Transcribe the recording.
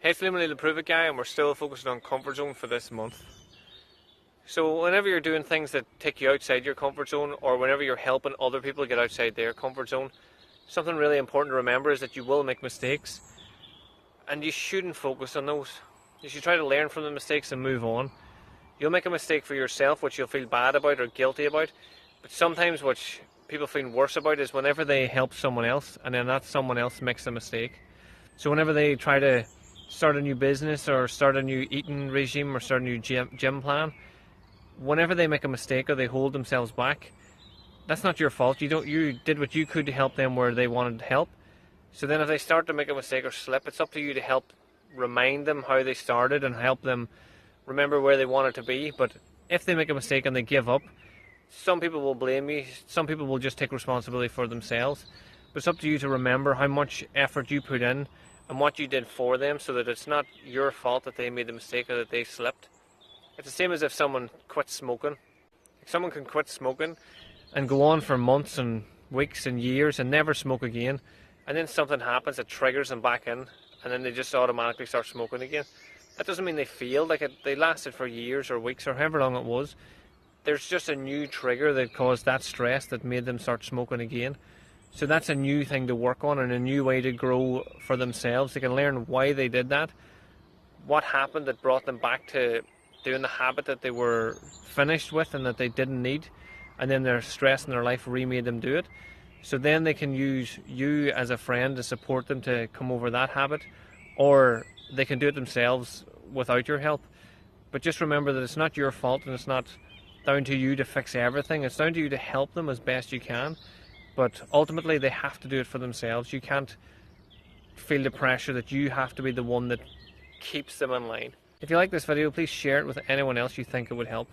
Hey, it's Neill, the Prove It guy, and we're still focusing on comfort zone for this month. So whenever you're doing things that take you outside your comfort zone, or whenever you're helping other people get outside their comfort zone, something really important to remember is that you will make mistakes, and you shouldn't focus on those. You should try to learn from the mistakes and move on. You'll make a mistake for yourself, which you'll feel bad about or guilty about, but sometimes what people feel worse about is whenever they help someone else, and then that someone else makes a mistake. So whenever they try to start a new business or start a new eating regime or start a new gym plan, whenever they make a mistake or they hold themselves back, that's not your fault. You did what you could to help them where they wanted help. So then if they start to make a mistake or slip, it's up to you to help remind them how they started and help them remember where they wanted to be. But if they make a mistake and they give up, some people will blame you, some people will just take responsibility for themselves. But it's up to you to remember how much effort you put in and what you did for them, so that it's not your fault that they made the mistake or that they slipped. It's the same as if someone quits smoking. Someone can quit smoking and go on for months and weeks and years and never smoke again, and then something happens that triggers them back in, and then they just automatically start smoking again. That doesn't mean they failed. They lasted for years or weeks or however long it was. There's just a new trigger that caused that stress that made them start smoking again. So that's a new thing to work on and a new way to grow for themselves. They can learn why they did that, what happened that brought them back to doing the habit that they were finished with and that they didn't need, and then their stress in their life remade them do it. So then they can use you as a friend to support them to come over that habit, or they can do it themselves without your help. But just remember that it's not your fault and it's not down to you to fix everything. It's down to you to help them as best you can. But ultimately they have to do it for themselves. You can't feel the pressure that you have to be the one that keeps them in line. If you like this video, please share it with anyone else you think it would help.